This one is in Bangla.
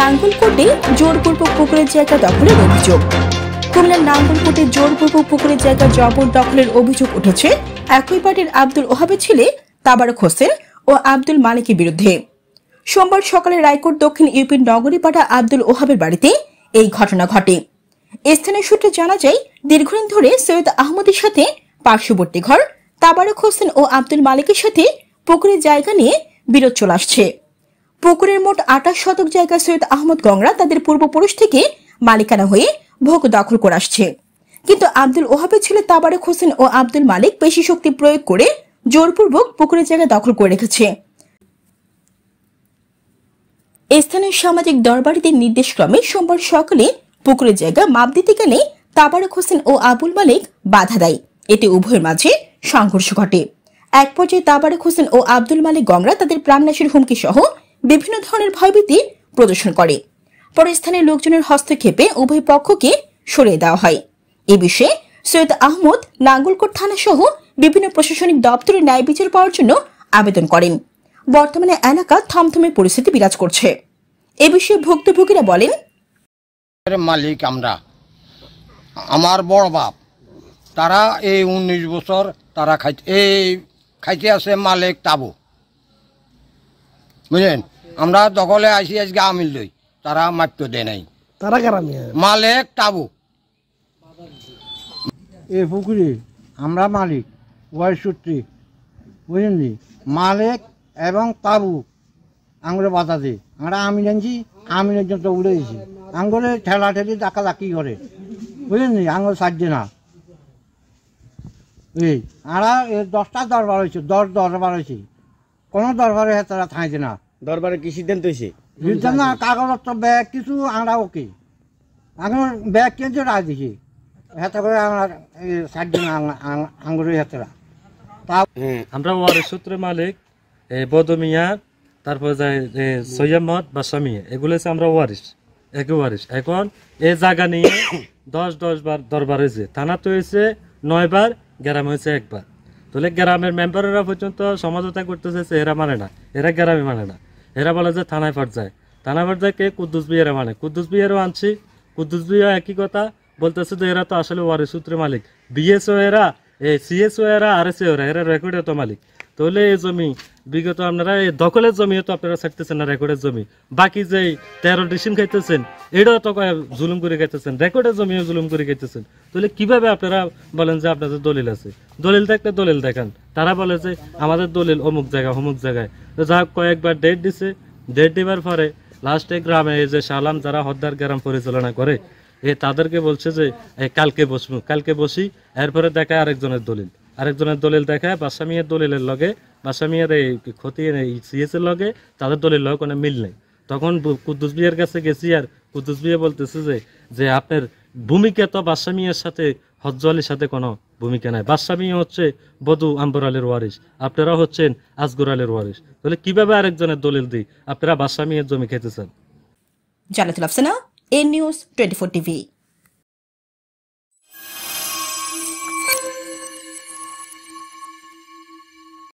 নাঙ্গলকোটে জোরপূর্বক পুকুরের জায়গা দখলের অভিযোগ। কুমিল্লার নাঙ্গলকোটে জোরপূর্বক পুকুরের জায়গা জবরদখলের অভিযোগ উঠেছে একই পার্টির আব্দুল ওহাবের ছেলে তাবারক হোসেন ও আব্দুল মালিকের বিরুদ্ধে। সোমবার সকালে রায়কোট দক্ষিণ ইউপির নগরীপাড়া আব্দুল ওহাবের বাড়িতে এই ঘটনা ঘটে। স্থানীয় সূত্রে জানা যায়, দীর্ঘদিন ধরে সৈয়দ আহমদের সাথে পার্শ্ববর্তী ঘর তাবারক হোসেন ও আব্দুল মালিকের সাথে পুকুরের জায়গা নিয়ে বিরোধ চলে আসছে। পুকুরের মোট 28 শতক জায়গা সৈয়দ আহমদ গংরা তাদের পূর্বপুরুষ থেকে মালিকানা হয়ে ভোগ দখল করে আসছে। কিন্তু আব্দুল ওহাবের ছেলে তাবারক হোসেন ও আব্দুল মালিক বেশি শক্তি প্রয়োগ করে জোরপূর্বক পুকুরের জায়গা দখল করে রেখেছে। স্থানীয় সামাজিক দরবারীদের নির্দেশক্রমে সোমবার সকালে পুকুরের জায়গা মাপ দিতে গেলে তাবারক হোসেন ও আবুল মালিক বাধা দেয়। এতে উভয়ের মাঝে সংঘর্ষ ঘটে। এক পর্যায়ে তাবারক হোসেন ও আব্দুল মালিক গংরা তাদের প্রাণনাশের হুমকি সহ বিভিন্ন ধরনের ভয়ভীতি প্রদর্শন করে। পরে স্থানীয় লোকজনের হস্তক্ষেপে উভয় পক্ষকে সরিয়ে দেওয়া হয়। এ বিষয়ে সৈয়দ আহমদ নাঙ্গলকোট থানা সহ বিভিন্ন প্রশাসনিক দপ্তরে ন্যায় বিচার পাওয়ার জন্য আবেদন করেন। বর্তমানে এলাকা থমথমে পরিস্থিতি বিরাজ করছে। এ বিষয়ে ভুক্তভোগীরা বলেন, মালিক আমরা, আমার বড় বাপ, তারা এই 19 বছর তারা খাইতে আছে মালিক তাবু, বুঝলেন। আমরা দখলে আসি আজকে আমিল লই, তারা মাত্র দেয় নাই, তারা মালিক তাবু। এই পুকুরে আমরা মালিক ওয়াই সূত্রে, বুঝলেন, মালিক এবং তাবু আঙুলে বাধা দিই। আমরা আমিন আনছি, আমিনের জন্য উড়ে দিয়েছি, আঙুলে ঠেলা ঠেলি ডাকা ডাকি করে, বুঝলেন, আঙুল সাজছে না। এই আমরা 10টা দরবার হয়েছে, 10 দরবার হয়েছে, কোনো দরবারে তারা থাইছে না। দরবারে কি সিদ্ধান্ত হয়েছে? সিদ্ধান্ত না, কাগজপত্র ব্যাগ কিছু আমরা ওকে আঙুল ব্যাগ কিনছে রায় দিছি, হেতা করে আমরা সাজছে না আঙুলের হেতরা। আমরা ওয়ারিশ সূত্রে মালিক বদমিয়া, তারপর যায় সৈয়দ বাদশা মিয়া, এগুলো হচ্ছে আমরা ওয়ারিশ, একে ওয়ারিশ। এখন এই জায়গা নিয়ে 10 বার দরবার হয়েছে, থানা তো হয়েছে 9 বার, গ্রাম হয়েছে 1 বার। তাহলে গ্রামের মেম্বাররা পর্যন্ত সমঝোতা করতেছে, এরা মানে না, এরা গ্রামে মানে না। এরা বলে যে থানায় ফাট যায়, থানায় ফাট যায় কে? কুদ্দুস বিয়ারা মানে, কুদ্দুস বিয়ারও আনছি, কুদ্দুস বিয়া একই কথা বলতেছে যে এরা তো আসলে ওয়ারিশ সূত্রে মালিক, বিএসও এরা, সিএসও এরা, আরএসও এরা রেকর্ডে তো মালিক। তাহলে এই জমি বিগত আপনারা এই দখলের জমিও তো আপনারা ছাড়তেছেন না, রেকর্ডের জমি। বাকি যে 13 ডিসিম খাইতেছেন, এটাও তো জুলুম করে খাইতেছেন, রেকর্ডের জমিও জুলুম করে খাইতেছেন। তাহলে কিভাবে আপনারা বলেন যে আপনাদের দলিল আছে? দলিল থাকলে দলিল দেখান। তারা বলে যে আমাদের দলিল অমুক জায়গায় অমুক জায়গায়। তো যা কয়েকবার ডেট দিছে, ডেট দেওয়ার পরে লাস্টে গ্রামে এই যে সালাম যারা হদ্দার গ্রাম পরিচালনা করে, তাদেরকে বলছে যে কালকে বসবো, কালকে বসি। এরপরে দেখায় আরেকজনের দলিল দেখায় বাদশা মিয়ার দলিলের লগে, বাদশা মিয়ার এই ক্ষতি সিএসের লগে তাদের দলিল লগে কোনো মিল নেই। তখন কুদ্দুস বিয়ার কাছে গেছি, আর কুদ্দুস বিয়া বলতেছে যে আপনার ভূমিকা তো বাদশা মিয়ার সাথে হজ্জ আলীর সাথে কোনো ভূমিকা নাই। বাদশা মিয়া হচ্ছে বধু আম্বর আলীর ওয়ারিশ, আপনারা হচ্ছেন আসগর আলীর ওয়ারিশ। তাহলে কিভাবে আরেকজনের দলিল দিই আপনারা বাদশা মিয়ার জমি খেতেছেন? জানাতুল আফসানা, এ নিউজ 24 টিভি।